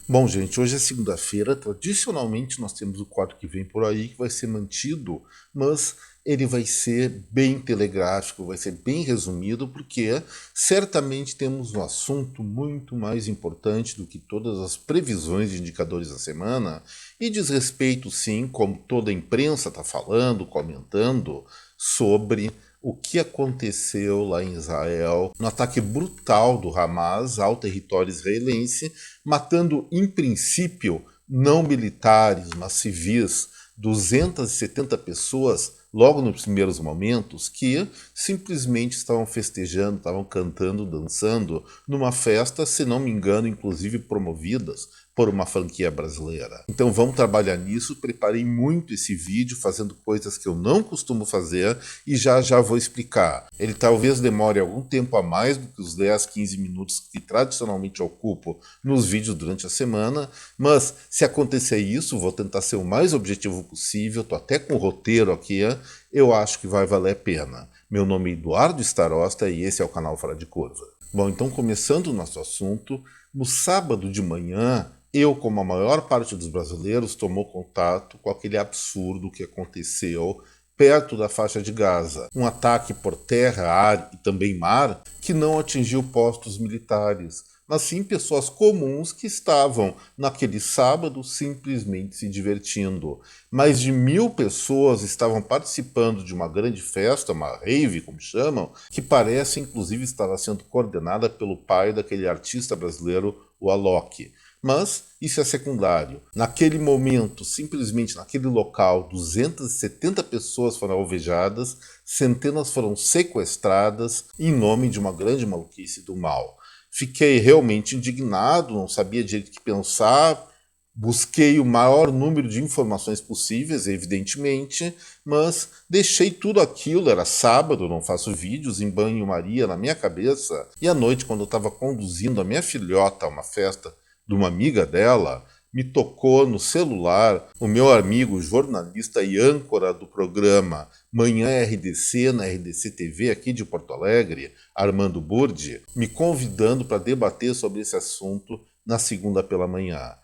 Bom, gente, hoje é segunda-feira. Tradicionalmente, nós temos o quadro que vem por aí, que vai ser mantido, mas ele vai ser bem telegráfico, vai ser bem resumido, porque certamente temos um assunto muito mais importante do que todas as previsões de indicadores da semana, e diz respeito, sim, como toda a imprensa está falando, comentando, sobre o que aconteceu lá em Israel, no ataque brutal do Hamas ao território israelense, matando, em princípio, não militares, mas civis, 270 pessoas logo nos primeiros momentos, que simplesmente estavam festejando, estavam cantando, dançando numa festa, se não me engano, inclusive promovidas por uma franquia brasileira. Então vamos trabalhar nisso. Preparei muito esse vídeo, fazendo coisas que eu não costumo fazer, e já vou explicar. Ele talvez demore algum tempo a mais do que os 10, 15 minutos que tradicionalmente ocupo nos vídeos durante a semana, mas se acontecer isso, vou tentar ser o mais objetivo possível. Estou até com o roteiro aqui, eu acho que vai valer a pena. Meu nome é Eduardo Starosta e esse é o canal Fora de Curva. Bom, então começando o nosso assunto, no sábado de manhã, eu, como a maior parte dos brasileiros, tomou contato com aquele absurdo que aconteceu perto da faixa de Gaza. Um ataque por terra, ar e também mar que não atingiu postos militares, mas sim pessoas comuns que estavam, naquele sábado, simplesmente se divertindo. Mais de 1.000 pessoas estavam participando de uma grande festa, uma rave, como chamam, que parece, inclusive, estar sendo coordenada pelo pai daquele artista brasileiro, o Alok. Mas isso é secundário. Naquele momento, simplesmente naquele local, 270 pessoas foram alvejadas, centenas foram sequestradas em nome de uma grande maluquice do mal. Fiquei realmente indignado, não sabia direito o que pensar, busquei o maior número de informações possíveis, evidentemente, mas deixei tudo aquilo, era sábado, não faço vídeos, em banho-maria na minha cabeça, e à noite, quando eu estava conduzindo a minha filhota a uma festa de uma amiga dela, me tocou no celular o meu amigo, jornalista e âncora do programa Manhã RDC, na RDC TV aqui de Porto Alegre, Armando Burdi, me convidando para debater sobre esse assunto na segunda pela manhã.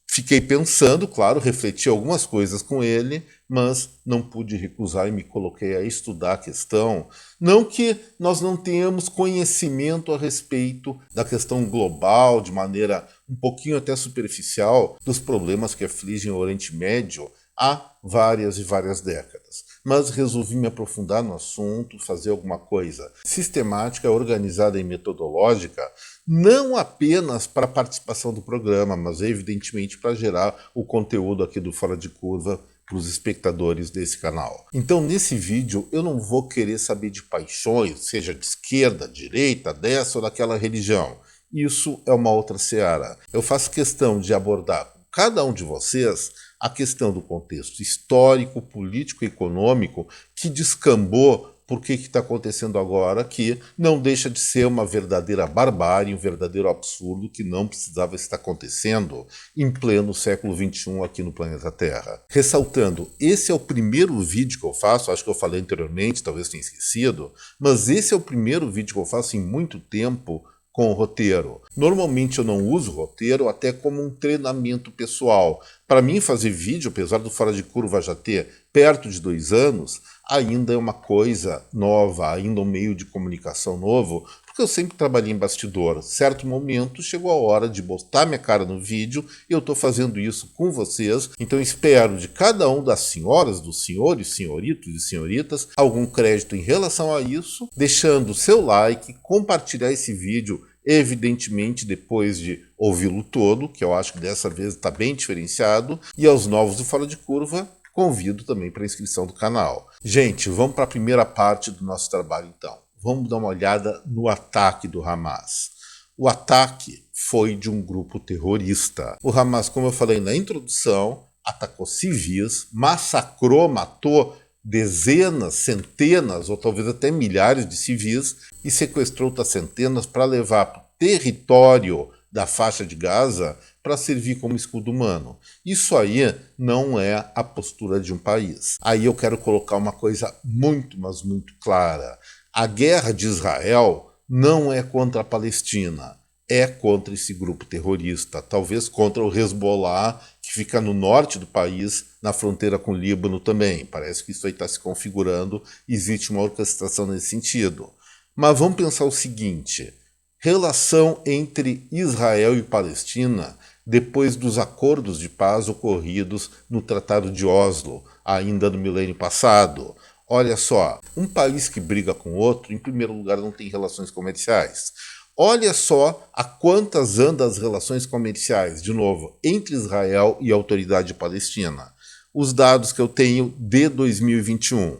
Fiquei pensando, claro, refleti algumas coisas com ele, mas não pude recusar e me coloquei a estudar a questão. Não que nós não tenhamos conhecimento a respeito da questão global, de maneira um pouquinho até superficial, dos problemas que afligem o Oriente Médio há várias e várias décadas. Mas resolvi me aprofundar no assunto, fazer alguma coisa sistemática, organizada e metodológica, não apenas para a participação do programa, mas evidentemente para gerar o conteúdo aqui do Fora de Curva para os espectadores desse canal. Então, nesse vídeo, eu não vou querer saber de paixões, seja de esquerda, direita, dessa ou daquela religião. Isso é uma outra seara. Eu faço questão de abordar com cada um de vocês a questão do contexto histórico, político e econômico que descambou por que está acontecendo agora, que não deixa de ser uma verdadeira barbárie, um verdadeiro absurdo que não precisava estar acontecendo em pleno século XXI aqui no planeta Terra. Ressaltando, esse é o primeiro vídeo que eu faço, acho que eu falei anteriormente, talvez tenha esquecido, mas esse é o primeiro vídeo que eu faço em muito tempo com o roteiro. Normalmente eu não uso roteiro até como um treinamento pessoal. Para mim, fazer vídeo, apesar do Fora de Curva já ter perto de 2 anos, ainda é uma coisa nova, ainda um meio de comunicação novo, porque eu sempre trabalhei em bastidor. Certo momento chegou a hora de botar minha cara no vídeo e eu estou fazendo isso com vocês. Então espero de cada um das senhoras, dos senhores, senhoritos e senhoritas algum crédito em relação a isso, deixando o seu like, compartilhar esse vídeo, evidentemente depois de ouvi-lo todo, que eu acho que dessa vez está bem diferenciado, e aos novos do Fora de Curva, convido também para a inscrição do canal. Gente, vamos para a primeira parte do nosso trabalho então. Vamos dar uma olhada no ataque do Hamas. O ataque foi de um grupo terrorista. O Hamas, como eu falei na introdução, atacou civis, massacrou, matou dezenas, centenas ou talvez até milhares de civis e sequestrou outras centenas para levar para o território da faixa de Gaza para servir como escudo humano. Isso aí não é a postura de um país. Aí eu quero colocar uma coisa muito, mas muito clara. A guerra de Israel não é contra a Palestina, é contra esse grupo terrorista, talvez contra o Hezbollah, que fica no norte do país, na fronteira com o Líbano também. Parece que isso aí está se configurando, existe uma orquestração nesse sentido. Mas vamos pensar o seguinte: relação entre Israel e Palestina depois dos acordos de paz ocorridos no Tratado de Oslo, ainda no milênio passado. Olha só, um país que briga com outro, em primeiro lugar, não tem relações comerciais. Olha só a quantas andam as relações comerciais, de novo, entre Israel e a autoridade palestina. Os dados que eu tenho de 2021.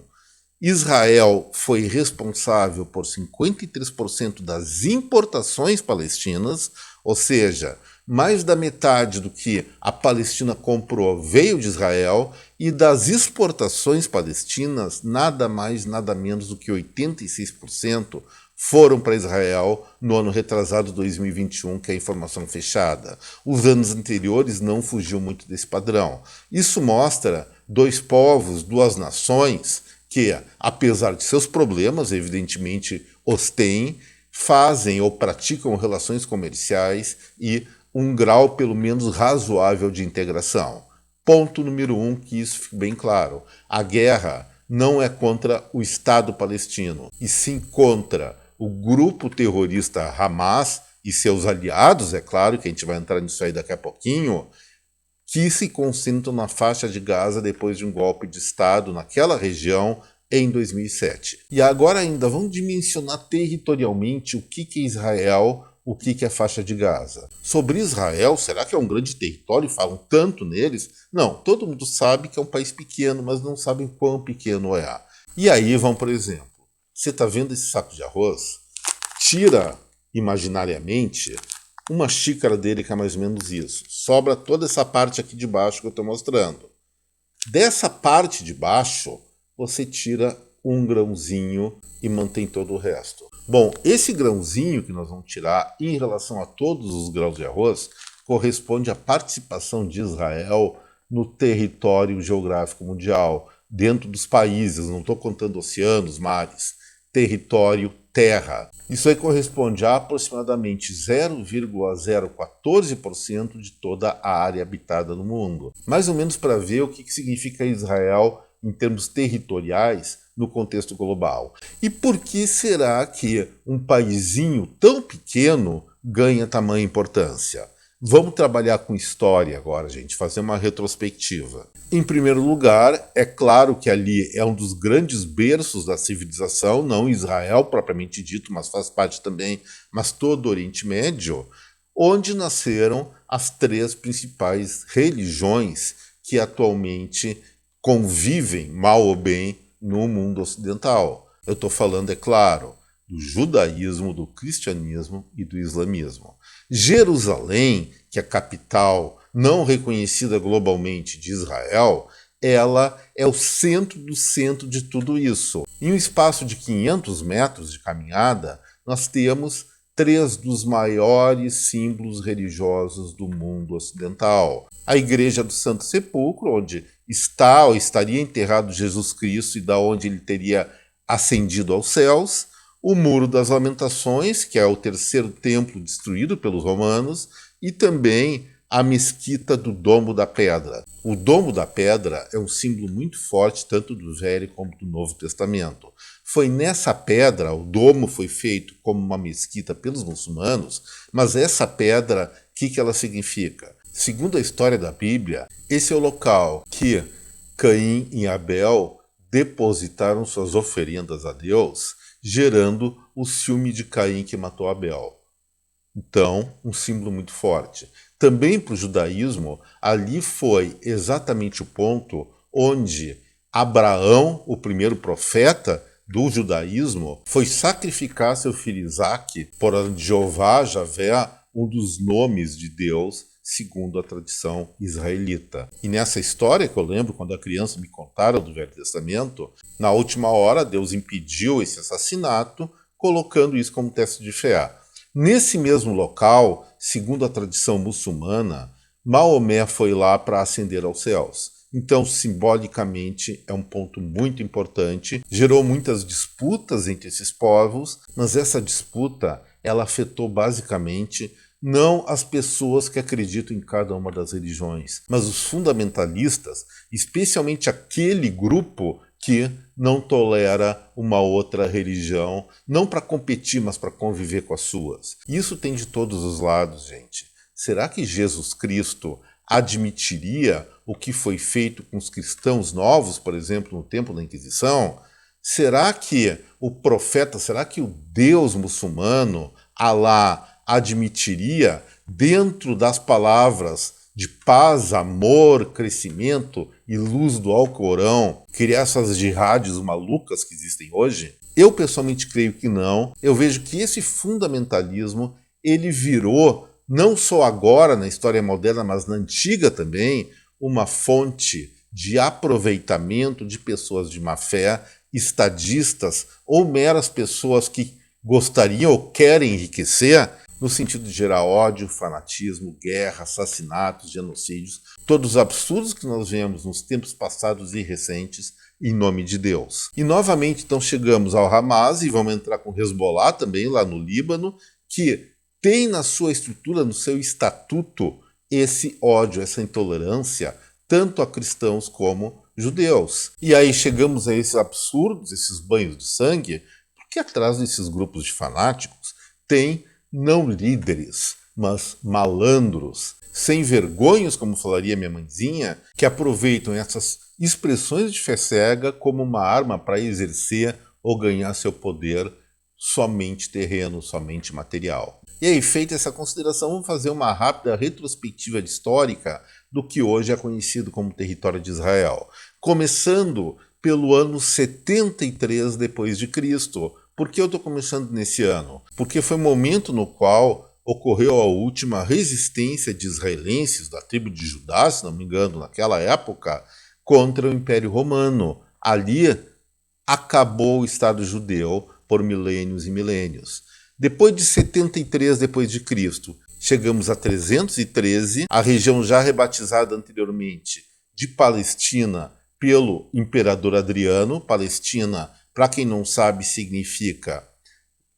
Israel foi responsável por 53% das importações palestinas, ou seja, mais da metade do que a Palestina comprou veio de Israel, e das exportações palestinas, nada mais, nada menos do que 86% foram para Israel no ano retrasado 2021, que é a informação fechada. Os anos anteriores não fugiu muito desse padrão. Isso mostra dois povos, duas nações, que, apesar de seus problemas, evidentemente os têm, fazem ou praticam relações comerciais e um grau pelo menos razoável de integração. Ponto número 1, que isso fique bem claro. A guerra não é contra o Estado palestino, e sim contra o grupo terrorista Hamas e seus aliados, é claro que a gente vai entrar nisso aí daqui a pouquinho, que se concentram na faixa de Gaza depois de um golpe de Estado naquela região em 2007. E agora ainda vamos dimensionar territorialmente o que é Israel, o que é a faixa de Gaza. Sobre Israel, será que é um grande território? Falam tanto neles? Não, todo mundo sabe que é um país pequeno, mas não sabem quão pequeno é. E aí vão, por exemplo, você está vendo esse saco de arroz? Tira imaginariamente uma xícara dele, que é mais ou menos isso. Sobra toda essa parte aqui de baixo que eu estou mostrando. Dessa parte de baixo, você tira um grãozinho e mantém todo o resto. Bom, esse grãozinho que nós vamos tirar em relação a todos os grãos de arroz corresponde à participação de Israel no território geográfico mundial, dentro dos países, não estou contando oceanos, mares, território, terra. Isso aí corresponde a aproximadamente 0,014% de toda a área habitada no mundo. Mais ou menos para ver o que significa Israel em termos territoriais no contexto global. E por que será que um paizinho tão pequeno ganha tamanha importância? Vamos trabalhar com história agora, gente, fazer uma retrospectiva. Em primeiro lugar, é claro que ali é um dos grandes berços da civilização, não Israel propriamente dito, mas faz parte também, mas todo o Oriente Médio, onde nasceram as três principais religiões que atualmente convivem, mal ou bem, no mundo ocidental. Eu estou falando, é claro, do judaísmo, do cristianismo e do islamismo. Jerusalém, que é a capital não reconhecida globalmente de Israel, ela é o centro do centro de tudo isso. Em um espaço de 500 metros de caminhada, nós temos três dos maiores símbolos religiosos do mundo ocidental. A Igreja do Santo Sepulcro, onde está ou estaria enterrado Jesus Cristo e da onde ele teria ascendido aos céus, o Muro das Lamentações, que é o terceiro templo destruído pelos romanos, e também a mesquita do Domo da Pedra. O Domo da Pedra é um símbolo muito forte tanto do Velho como do Novo Testamento. Foi nessa pedra, o domo foi feito como uma mesquita pelos muçulmanos, mas essa pedra, o que ela significa? Segundo a história da Bíblia, esse é o local que Caim e Abel depositaram suas oferendas a Deus, gerando o ciúme de Caim que matou Abel. Então, um símbolo muito forte. Também para o judaísmo, ali foi exatamente o ponto onde Abraão, o primeiro profeta do judaísmo, foi sacrificar seu filho Isaque por Jeová, Javé, um dos nomes de Deus, segundo a tradição israelita. E nessa história que eu lembro, quando a criança me contaram do Velho Testamento, na última hora Deus impediu esse assassinato, colocando isso como teste de fé. Nesse mesmo local, segundo a tradição muçulmana, Maomé foi lá para ascender aos céus. Então, simbolicamente, é um ponto muito importante. Gerou muitas disputas entre esses povos, mas essa disputa ela afetou basicamente não as pessoas que acreditam em cada uma das religiões, mas os fundamentalistas, especialmente aquele grupo que não tolera uma outra religião, não para competir, mas para conviver com as suas. Isso tem de todos os lados, gente. Será que Jesus Cristo admitiria o que foi feito com os cristãos novos, por exemplo, no tempo da Inquisição? Será que o profeta, será que o Deus muçulmano, Alá, admitiria, dentro das palavras de paz, amor, crescimento e luz do Alcorão, criar essas jihadis malucas que existem hoje? Eu pessoalmente creio que não. Eu vejo que esse fundamentalismo ele virou, não só agora na história moderna, mas na antiga também, uma fonte de aproveitamento de pessoas de má fé, estadistas ou meras pessoas que gostariam ou querem enriquecer, no sentido de gerar ódio, fanatismo, guerra, assassinatos, genocídios, todos os absurdos que nós vemos nos tempos passados e recentes, em nome de Deus. E novamente então chegamos ao Hamas e vamos entrar com o Hezbollah também lá no Líbano, que tem na sua estrutura, no seu estatuto, esse ódio, essa intolerância, tanto a cristãos como judeus. E aí chegamos a esses absurdos, esses banhos de sangue, porque atrás desses grupos de fanáticos tem não líderes, mas malandros, sem vergonhas, como falaria minha mãezinha, que aproveitam essas expressões de fé cega como uma arma para exercer ou ganhar seu poder somente terreno, somente material. E aí, feita essa consideração, vamos fazer uma rápida retrospectiva histórica do que hoje é conhecido como território de Israel. Começando pelo ano 73 depois de Cristo. Por que eu estou começando nesse ano? Porque foi o momento no qual ocorreu a última resistência de israelenses da tribo de Judá, se não me engano, naquela época, contra o Império Romano. Ali acabou o Estado judeu por milênios e milênios. Depois de 73 depois de Cristo, chegamos a 313, a região já rebatizada anteriormente de Palestina pelo imperador Adriano. Palestina, para quem não sabe, significa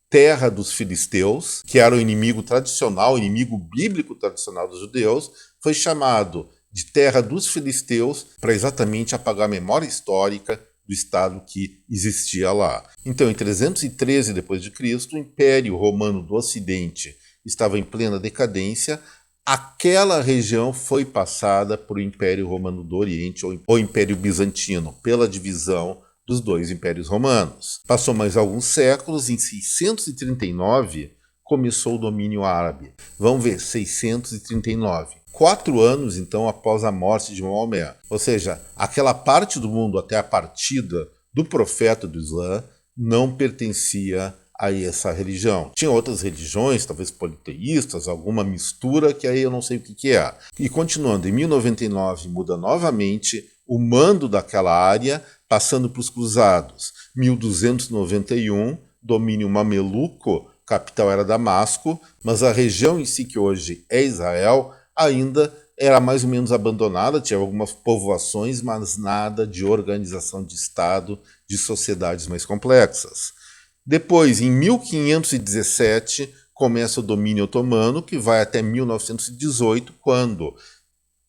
terra dos filisteus, que era o inimigo tradicional, o inimigo bíblico tradicional dos judeus, foi chamado de terra dos filisteus para exatamente apagar a memória histórica do Estado que existia lá. Então, em 313 d.C., o Império Romano do Ocidente estava em plena decadência. Aquela região foi passada por o Império Romano do Oriente, ou Império Bizantino, pela divisão dos dois impérios romanos. Passou mais alguns séculos, em 639 começou o domínio árabe. Vamos ver, 639. 4 anos, então, após a morte de Maomé. Ou seja, aquela parte do mundo até a partida do profeta do Islã não pertencia a essa religião. Tinha outras religiões, talvez politeístas, alguma mistura, que aí eu não sei o que é. E continuando, em 1099 muda novamente o mando daquela área, passando para os cruzados. 1291, domínio mameluco, capital era Damasco, mas a região em si, que hoje é Israel, ainda era mais ou menos abandonada, tinha algumas povoações, mas nada de organização de Estado, de sociedades mais complexas. Depois, em 1517, começa o domínio otomano, que vai até 1918, quando,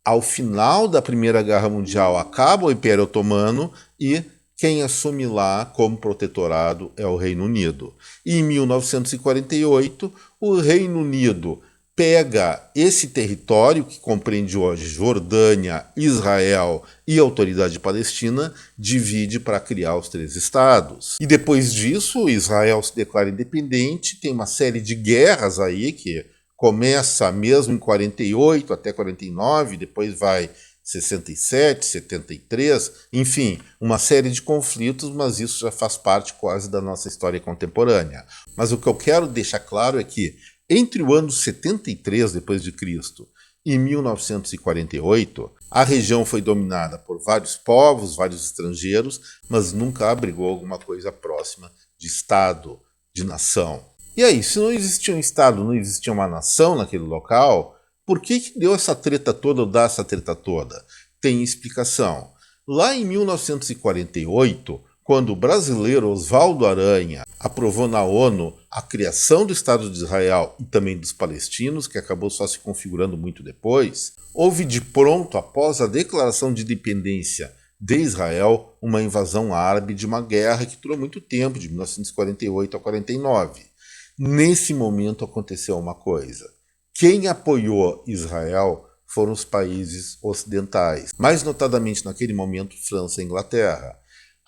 ao final da Primeira Guerra Mundial, acaba o Império Otomano e quem assume lá como protetorado é o Reino Unido. E em 1948, o Reino Unido pega esse território, que compreende hoje Jordânia, Israel e a Autoridade Palestina, divide para criar os 3 estados. E depois disso, Israel se declara independente, tem uma série de guerras aí, que começa mesmo em 48 até 49, depois vai 67, 73, enfim, uma série de conflitos, mas isso já faz parte quase da nossa história contemporânea. Mas o que eu quero deixar claro é que entre o ano 73 d.C. e 1948, a região foi dominada por vários povos, vários estrangeiros, mas nunca abrigou alguma coisa próxima de Estado, de nação. E aí, se não existia um Estado, não existia uma nação naquele local, por que deu essa treta toda ou dá essa treta toda? Tem explicação. Lá em 1948, quando o brasileiro Oswaldo Aranha aprovou na ONU a criação do Estado de Israel e também dos palestinos, que acabou só se configurando muito depois, houve de pronto, após a declaração de independência de Israel, uma invasão árabe de uma guerra que durou muito tempo, de 1948 a 49. Nesse momento aconteceu uma coisa. Quem apoiou Israel foram os países ocidentais, mais notadamente naquele momento França e Inglaterra.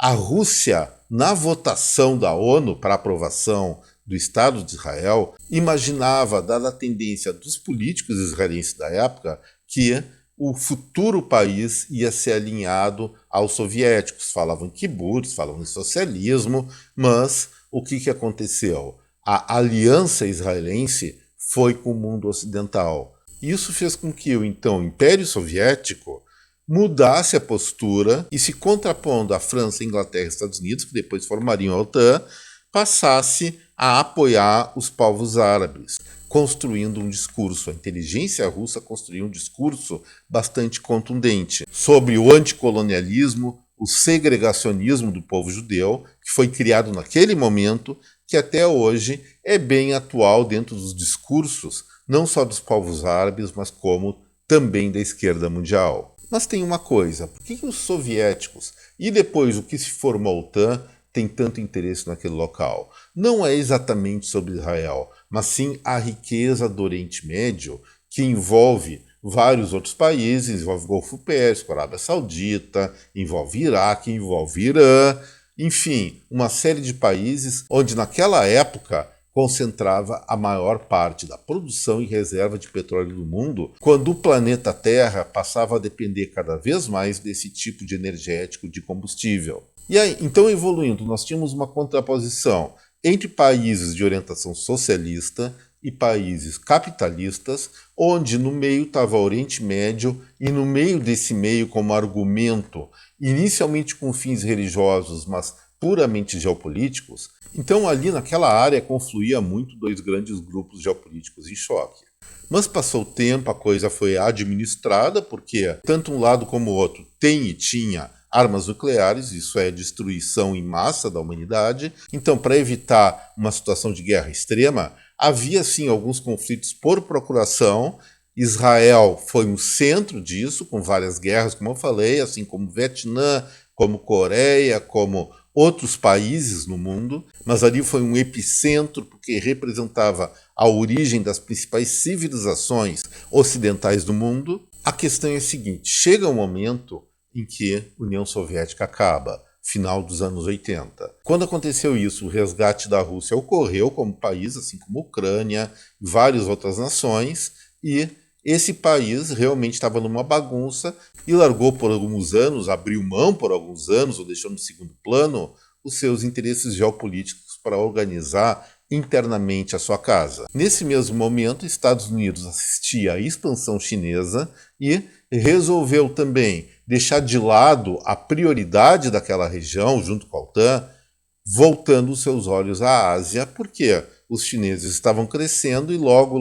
A Rússia, na votação da ONU para aprovação do Estado de Israel, imaginava, dada a tendência dos políticos israelenses da época, que o futuro país ia ser alinhado aos soviéticos. Falavam em kibbutz, falavam em socialismo, mas o que aconteceu? A aliança israelense foi com o mundo ocidental. Isso fez com que o então Império Soviético mudasse a postura e, se contrapondo à França, Inglaterra e Estados Unidos, que depois formariam a OTAN, passasse a apoiar os povos árabes, construindo um discurso. A inteligência russa construiu um discurso bastante contundente sobre o anticolonialismo, o segregacionismo do povo judeu, que foi criado naquele momento, que até hoje é bem atual dentro dos discursos, não só dos povos árabes, mas como também da esquerda mundial. Mas tem uma coisa, por que os soviéticos e depois o que se formou a OTAN tem tanto interesse naquele local? Não é exatamente sobre Israel, mas sim a riqueza do Oriente Médio, que envolve vários outros países, envolve o Golfo Pérsico, a Arábia Saudita, envolve Iraque, envolve Irã, enfim, uma série de países onde naquela época concentrava a maior parte da produção e reserva de petróleo do mundo, quando o planeta Terra passava a depender cada vez mais desse tipo de energético de combustível. E aí, então, evoluindo, nós tínhamos uma contraposição entre países de orientação socialista e países capitalistas, onde no meio estava o Oriente Médio, e no meio desse meio, como argumento, inicialmente com fins religiosos, mas puramente geopolíticos. Então ali naquela área confluía muito dois grandes grupos geopolíticos em choque. Mas passou o tempo, a coisa foi administrada, porque tanto um lado como o outro tem e tinha armas nucleares, isso é destruição em massa da humanidade. Então, para evitar uma situação de guerra extrema, havia sim alguns conflitos por procuração. Israel foi um centro disso, com várias guerras, como eu falei, assim como Vietnã, como Coreia, como outros países no mundo, mas ali foi um epicentro porque representava a origem das principais civilizações ocidentais do mundo. A questão é a seguinte, chega um momento em que a União Soviética acaba, final dos anos 80. Quando aconteceu isso, o resgate da Rússia ocorreu como país, assim como a Ucrânia e várias outras nações, e esse país realmente estava numa bagunça e largou por alguns anos, abriu mão por alguns anos, ou deixou no segundo plano, os seus interesses geopolíticos para organizar internamente a sua casa. Nesse mesmo momento, Estados Unidos assistia à expansão chinesa e resolveu também deixar de lado a prioridade daquela região, junto com a OTAN, voltando os seus olhos à Ásia, porque os chineses estavam crescendo e logo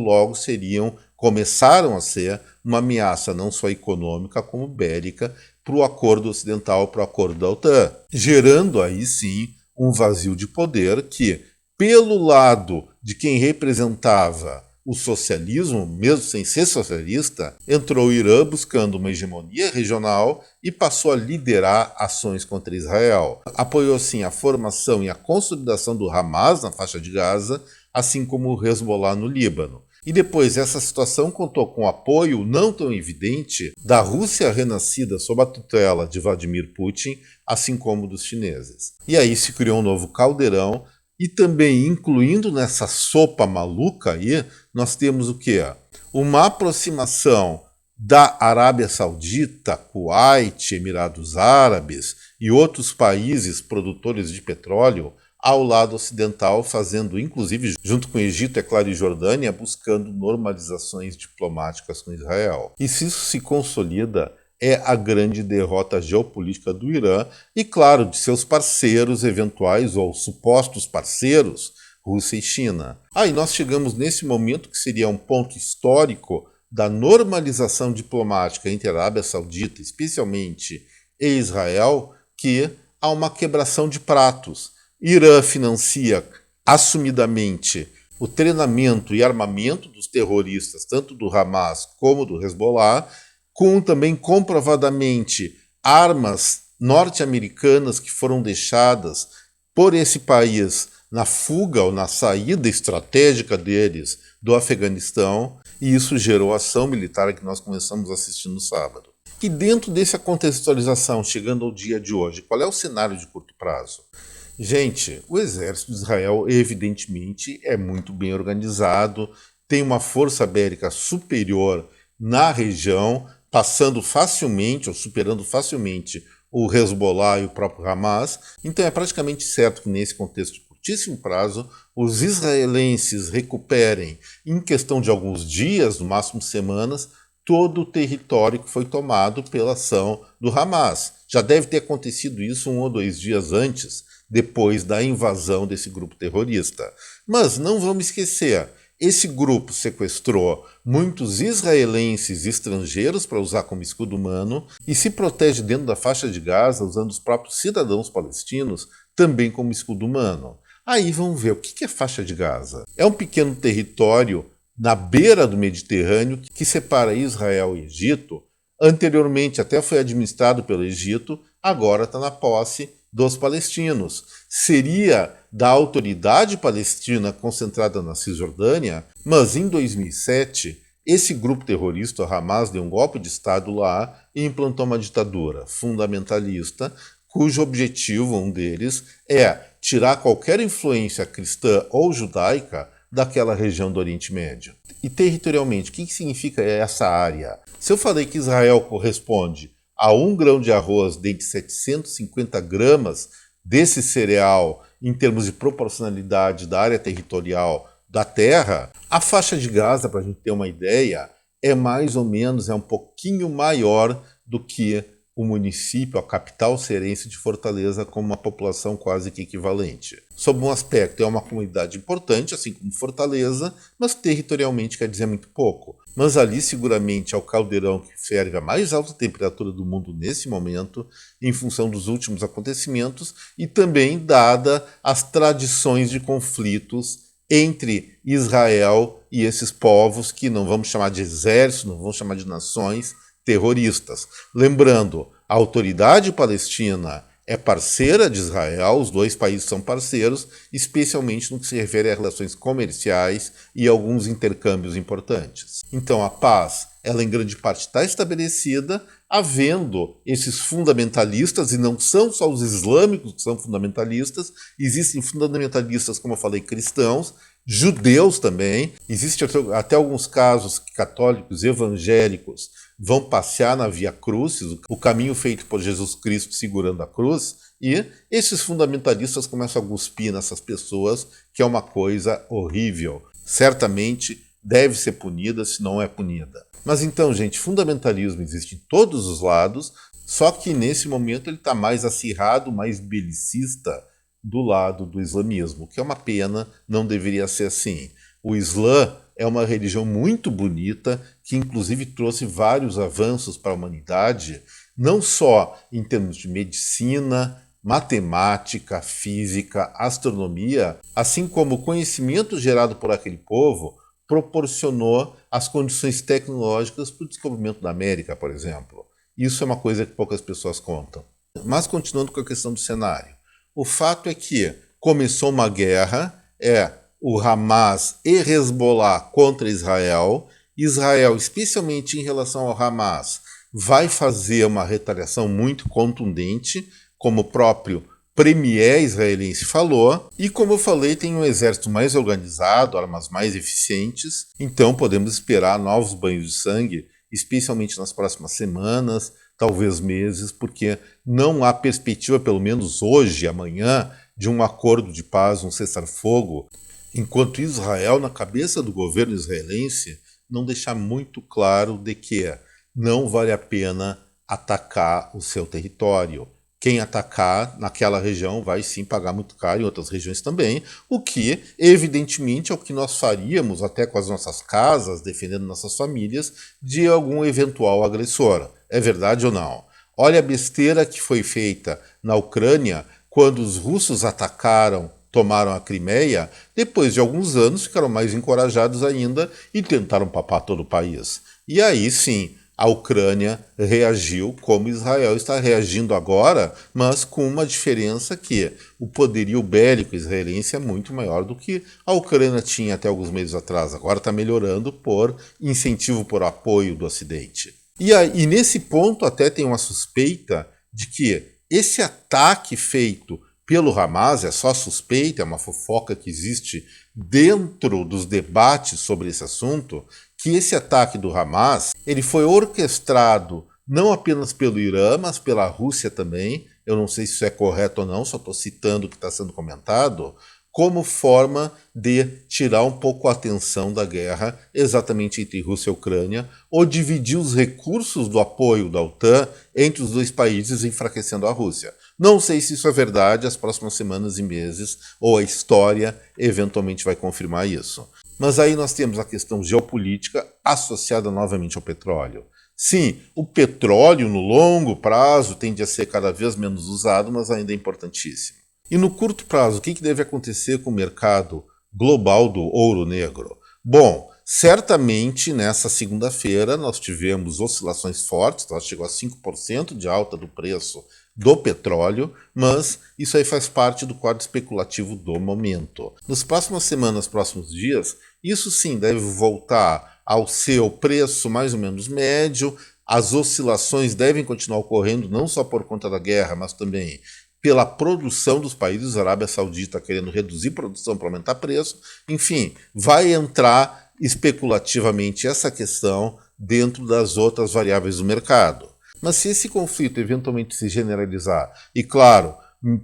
começaram a ser uma ameaça não só econômica como bélica para o acordo ocidental, para o acordo da OTAN, gerando aí sim um vazio de poder que, pelo lado de quem representava o socialismo, mesmo sem ser socialista, entrou o Irã buscando uma hegemonia regional e passou a liderar ações contra Israel. Apoiou sim a formação e a consolidação do Hamas na faixa de Gaza, assim como o Hezbollah no Líbano. E depois essa situação contou com o apoio não tão evidente da Rússia renascida sob a tutela de Vladimir Putin, assim como dos chineses. E aí se criou um novo caldeirão e também incluindo nessa sopa maluca aí, nós temos o quê? Uma aproximação da Arábia Saudita, Kuwait, Emirados Árabes e outros países produtores de petróleo ao lado ocidental, fazendo, inclusive, junto com o Egito, é claro, e Jordânia, buscando normalizações diplomáticas com Israel. E se isso se consolida, é a grande derrota geopolítica do Irã e, claro, de seus parceiros eventuais ou supostos parceiros, Rússia e China. Aí nós chegamos nesse momento que seria um ponto histórico da normalização diplomática entre a Arábia Saudita, especialmente, e Israel, que há uma quebração de pratos. Irã financia assumidamente o treinamento e armamento dos terroristas, tanto do Hamas como do Hezbollah, com também comprovadamente armas norte-americanas que foram deixadas por esse país na fuga ou na saída estratégica deles do Afeganistão, e isso gerou a ação militar que nós começamos a assistir no sábado. E dentro dessa contextualização, chegando ao dia de hoje, qual é o cenário de curto prazo? Gente, o exército de Israel, evidentemente, é muito bem organizado, tem uma força bélica superior na região, passando facilmente ou superando facilmente o Hezbollah e o próprio Hamas. Então é praticamente certo que nesse contexto de curtíssimo prazo, os israelenses recuperem, em questão de alguns dias, no máximo semanas, todo o território que foi tomado pela ação do Hamas. Já deve ter acontecido isso 1 ou 2 dias antes, depois da invasão desse grupo terrorista. Mas não vamos esquecer, esse grupo sequestrou muitos israelenses estrangeiros para usar como escudo humano e se protege dentro da faixa de Gaza usando os próprios cidadãos palestinos também como escudo humano. Aí vamos ver o que é faixa de Gaza. É um pequeno território na beira do Mediterrâneo que separa Israel e Egito. Anteriormente até foi administrado pelo Egito, agora está na posse dos palestinos. Seria da autoridade palestina concentrada na Cisjordânia, mas em 2007 esse grupo terrorista, o Hamas, deu um golpe de Estado lá e implantou uma ditadura fundamentalista, cujo objetivo, um deles, é tirar qualquer influência cristã ou judaica daquela região do Oriente Médio. E territorialmente, o que significa essa área? Se eu falei que Israel corresponde a 1 grão de arroz dentre 750 gramas desse cereal em termos de proporcionalidade da área territorial da terra, a faixa de Gaza, para a gente ter uma ideia, é mais ou menos, é um pouquinho maior do que o município, a capital cearense de Fortaleza, com uma população quase que equivalente. Sob um aspecto, é uma comunidade importante, assim como Fortaleza, mas territorialmente quer dizer muito pouco. Mas ali seguramente é o caldeirão que ferve a mais alta temperatura do mundo nesse momento, em função dos últimos acontecimentos, e também dada as tradições de conflitos entre Israel e esses povos que não vamos chamar de exército, não vamos chamar de nações, terroristas. Lembrando, a autoridade palestina é parceira de Israel, os dois países são parceiros, especialmente no que se refere a relações comerciais e alguns intercâmbios importantes. Então a paz, ela em grande parte está estabelecida, havendo esses fundamentalistas, e não são só os islâmicos que são fundamentalistas, existem fundamentalistas, como eu falei, cristãos, judeus também, existem até alguns casos que católicos evangélicos vão passear na Via Crucis, o caminho feito por Jesus Cristo segurando a cruz, e esses fundamentalistas começam a cuspir nessas pessoas, que é uma coisa horrível. Certamente deve ser punida se não é punida. Mas então, gente, fundamentalismo existe em todos os lados, só que nesse momento ele está mais acirrado, mais belicista do lado do islamismo, que é uma pena, não deveria ser assim. O Islã é uma religião muito bonita, que inclusive trouxe vários avanços para a humanidade, não só em termos de medicina, matemática, física, astronomia, assim como o conhecimento gerado por aquele povo proporcionou as condições tecnológicas para o descobrimento da América, por exemplo. Isso é uma coisa que poucas pessoas contam. Mas continuando com a questão do cenário, o fato é que começou uma guerra, o Hamas e Hezbollah contra Israel. Israel, especialmente em relação ao Hamas, vai fazer uma retaliação muito contundente, como o próprio premier israelense falou, e como eu falei, tem um exército mais organizado, armas mais eficientes, então podemos esperar novos banhos de sangue, especialmente nas próximas semanas, talvez meses, porque não há perspectiva, pelo menos hoje, amanhã, de um acordo de paz, um cessar-fogo, enquanto Israel, na cabeça do governo israelense, não deixar muito claro de que não vale a pena atacar o seu território. Quem atacar naquela região vai sim pagar muito caro, em outras regiões também, o que, evidentemente, é o que nós faríamos até com as nossas casas, defendendo nossas famílias, de algum eventual agressor. É verdade ou não? Olha a besteira que foi feita na Ucrânia quando os russos atacaram, tomaram a Crimeia, depois de alguns anos ficaram mais encorajados ainda e tentaram papar todo o país. E aí sim, a Ucrânia reagiu como Israel está reagindo agora, mas com uma diferença que o poderio bélico israelense é muito maior do que a Ucrânia tinha até alguns meses atrás. Agora está melhorando por incentivo, por apoio do Ocidente. E nesse ponto até tem uma suspeita de que esse ataque feito pelo Hamas, é só suspeita, é uma fofoca que existe dentro dos debates sobre esse assunto, que esse ataque do Hamas ele foi orquestrado não apenas pelo Irã, mas pela Rússia também. Eu não sei se isso é correto ou não, só estou citando o que está sendo comentado, como forma de tirar um pouco a atenção da guerra exatamente entre Rússia e Ucrânia, ou dividir os recursos do apoio da OTAN entre os dois países, enfraquecendo a Rússia. Não sei se isso é verdade, as próximas semanas e meses, ou a história eventualmente vai confirmar isso. Mas aí nós temos a questão geopolítica associada novamente ao petróleo. Sim, o petróleo no longo prazo tende a ser cada vez menos usado, mas ainda é importantíssimo. E no curto prazo, o que deve acontecer com o mercado global do ouro negro? Bom, certamente nessa segunda-feira nós tivemos oscilações fortes, então chegou a 5% de alta do preço do petróleo, mas isso aí faz parte do quadro especulativo do momento. Nas próximas semanas, próximos dias, isso sim deve voltar ao seu preço mais ou menos médio. As oscilações devem continuar ocorrendo não só por conta da guerra, mas também pela produção dos países. A Arábia Saudita querendo reduzir produção para aumentar preço. Enfim, vai entrar especulativamente essa questão dentro das outras variáveis do mercado. Mas se esse conflito eventualmente se generalizar, e claro,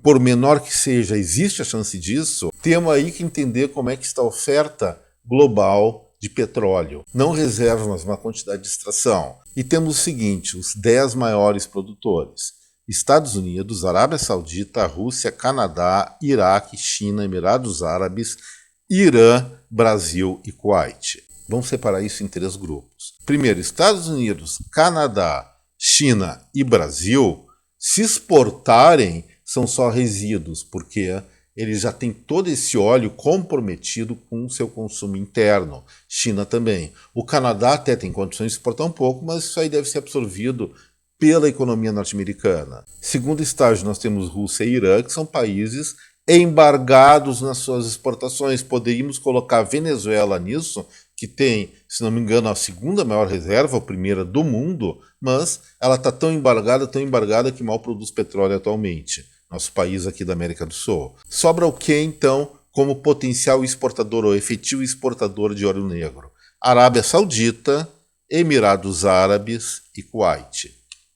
por menor que seja, existe a chance disso, temos aí que entender como é que está a oferta global de petróleo. Não reserva, mas uma quantidade de extração. E temos o seguinte, os 10 maiores produtores: Estados Unidos, Arábia Saudita, Rússia, Canadá, Iraque, China, Emirados Árabes, Irã, Brasil e Kuwait. Vamos separar isso em 3 grupos. Primeiro, Estados Unidos, Canadá, China e Brasil, se exportarem, são só resíduos, porque eles já têm todo esse óleo comprometido com o seu consumo interno. China também. O Canadá até tem condições de exportar um pouco, mas isso aí deve ser absorvido pela economia norte-americana. Segundo estágio, nós temos Rússia e Irã, que são países embargados nas suas exportações. Poderíamos colocar a Venezuela nisso, que tem, se não me engano, a segunda maior reserva, a primeira do mundo, mas ela está tão embargada que mal produz petróleo atualmente. Nosso país aqui da América do Sul. Sobra o que, então, como potencial exportador ou efetivo exportador de óleo negro? Arábia Saudita, Emirados Árabes e Kuwait.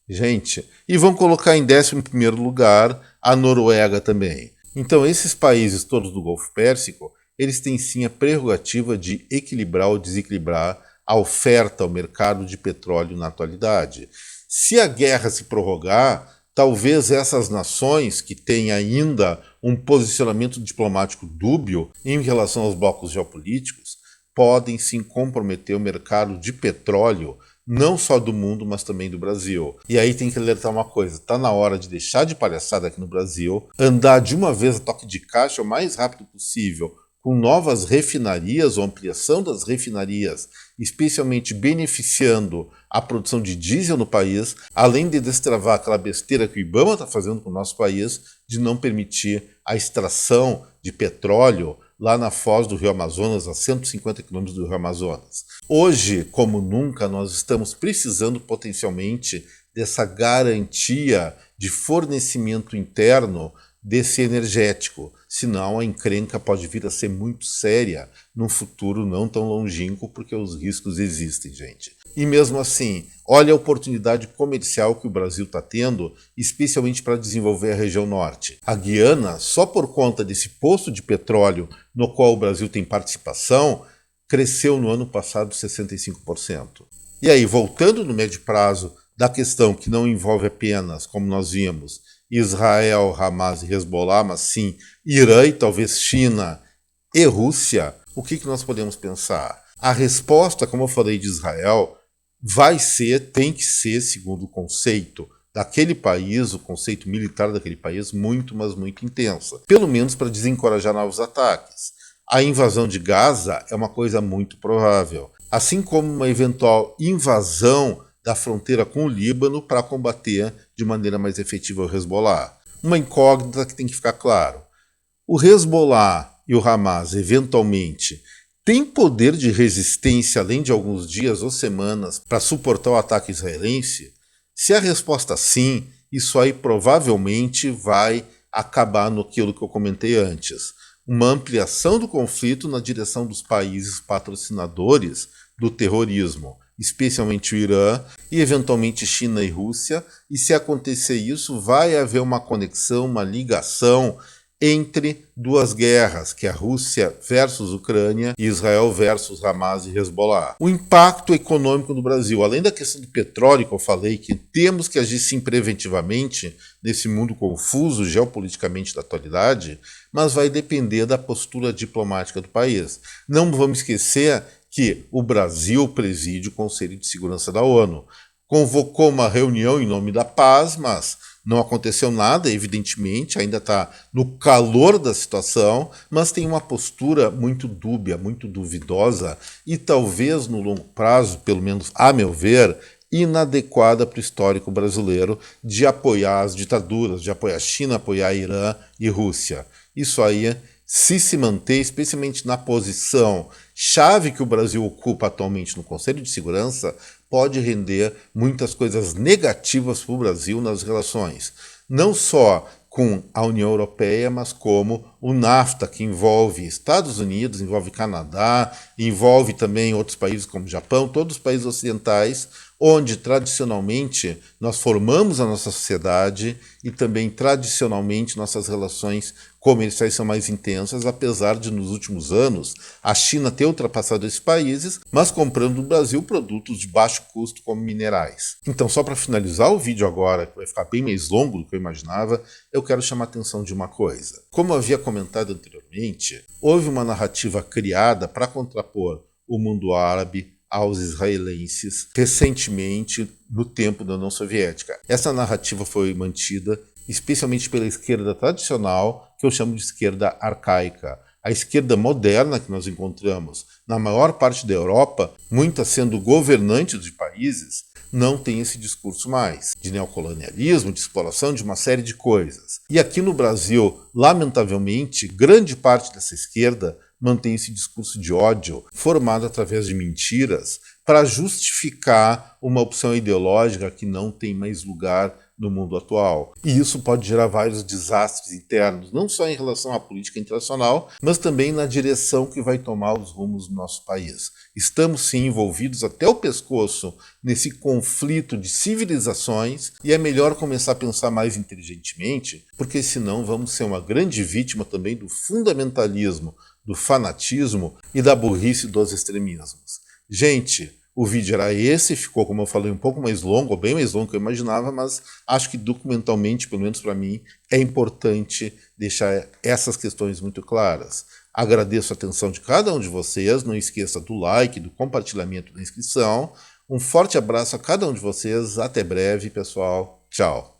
Gente, e vão colocar em 11º lugar a Noruega também. Então, esses países todos do Golfo Pérsico, eles têm sim a prerrogativa de equilibrar ou desequilibrar a oferta ao mercado de petróleo na atualidade. Se a guerra se prorrogar, talvez essas nações que têm ainda um posicionamento diplomático dúbio em relação aos blocos geopolíticos podem sim comprometer o mercado de petróleo, não só do mundo, mas também do Brasil. E aí tem que alertar uma coisa, está na hora de deixar de palhaçada aqui no Brasil, andar de uma vez a toque de caixa o mais rápido possível, com novas refinarias ou ampliação das refinarias, especialmente beneficiando a produção de diesel no país, além de destravar aquela besteira que o IBAMA está fazendo com o nosso país, de não permitir a extração de petróleo lá na foz do Rio Amazonas, a 150 quilômetros do Rio Amazonas. Hoje, como nunca, nós estamos precisando potencialmente dessa garantia de fornecimento interno desse energético, senão a encrenca pode vir a ser muito séria num futuro não tão longínquo, porque os riscos existem, gente. E mesmo assim, olha a oportunidade comercial que o Brasil está tendo, especialmente para desenvolver a região norte. A Guiana, só por conta desse poço de petróleo no qual o Brasil tem participação, cresceu no ano passado 65%. E aí, voltando no médio prazo da questão que não envolve apenas, como nós vimos, Israel, Hamas e Hezbollah, mas sim Irã e talvez China e Rússia, o que nós podemos pensar? A resposta, como eu falei, de Israel vai ser, tem que ser, segundo o conceito daquele país, o conceito militar daquele país, muito, mas muito intensa. Pelo menos para desencorajar novos ataques. A invasão de Gaza é uma coisa muito provável, assim como uma eventual invasão da fronteira com o Líbano para combater de maneira mais efetiva o Hezbollah. Uma incógnita que tem que ficar claro. O Hezbollah e o Hamas, eventualmente, têm poder de resistência além de alguns dias ou semanas para suportar o ataque israelense? Se a resposta é sim, isso aí provavelmente vai acabar naquilo que eu comentei antes. Uma ampliação do conflito na direção dos países patrocinadores do terrorismo, especialmente o Irã e eventualmente China e Rússia, e se acontecer isso, vai haver uma conexão, uma ligação entre duas guerras, que é a Rússia versus Ucrânia e Israel versus Hamas e Hezbollah. O impacto econômico no Brasil, além da questão do petróleo que eu falei, que temos que agir sim preventivamente nesse mundo confuso geopoliticamente da atualidade, mas vai depender da postura diplomática do país. Não vamos esquecer que o Brasil preside o Conselho de Segurança da ONU. Convocou uma reunião em nome da paz, mas não aconteceu nada, evidentemente, ainda está no calor da situação, mas tem uma postura muito dúbia, muito duvidosa e talvez no longo prazo, pelo menos a meu ver, inadequada para o histórico brasileiro de apoiar as ditaduras, de apoiar a China, apoiar a Irã e Rússia. Isso aí, se manter, especialmente na posição chave que o Brasil ocupa atualmente no Conselho de Segurança, pode render muitas coisas negativas para o Brasil nas relações, não só com a União Europeia, mas como o NAFTA, que envolve Estados Unidos, envolve Canadá, envolve também outros países como Japão, todos os países ocidentais, onde tradicionalmente nós formamos a nossa sociedade e também tradicionalmente nossas relações comerciais são mais intensas, apesar de nos últimos anos a China ter ultrapassado esses países, mas comprando do Brasil produtos de baixo custo como minerais. Então, só para finalizar o vídeo agora, que vai ficar bem mais longo do que eu imaginava, eu quero chamar a atenção de uma coisa. Como eu havia comentado anteriormente, houve uma narrativa criada para contrapor o mundo árabe aos israelenses recentemente no tempo da União Soviética. Essa narrativa foi mantida especialmente pela esquerda tradicional, que eu chamo de esquerda arcaica. A esquerda moderna que nós encontramos na maior parte da Europa, muitas sendo governantes de países, não tem esse discurso mais, de neocolonialismo, de exploração de uma série de coisas. E aqui no Brasil, lamentavelmente, grande parte dessa esquerda mantém esse discurso de ódio formado através de mentiras para justificar uma opção ideológica que não tem mais lugar no mundo atual. E isso pode gerar vários desastres internos, não só em relação à política internacional, mas também na direção que vai tomar os rumos do nosso país. Estamos sim envolvidos até o pescoço nesse conflito de civilizações e é melhor começar a pensar mais inteligentemente, porque senão vamos ser uma grande vítima também do fundamentalismo, do fanatismo e da burrice dos extremismos. Gente, o vídeo era esse, ficou, como eu falei, um pouco mais longo, ou bem mais longo do que eu imaginava, mas acho que documentalmente, pelo menos para mim, é importante deixar essas questões muito claras. Agradeço a atenção de cada um de vocês, não esqueça do like, do compartilhamento, da inscrição. Um forte abraço a cada um de vocês, até breve, pessoal. Tchau.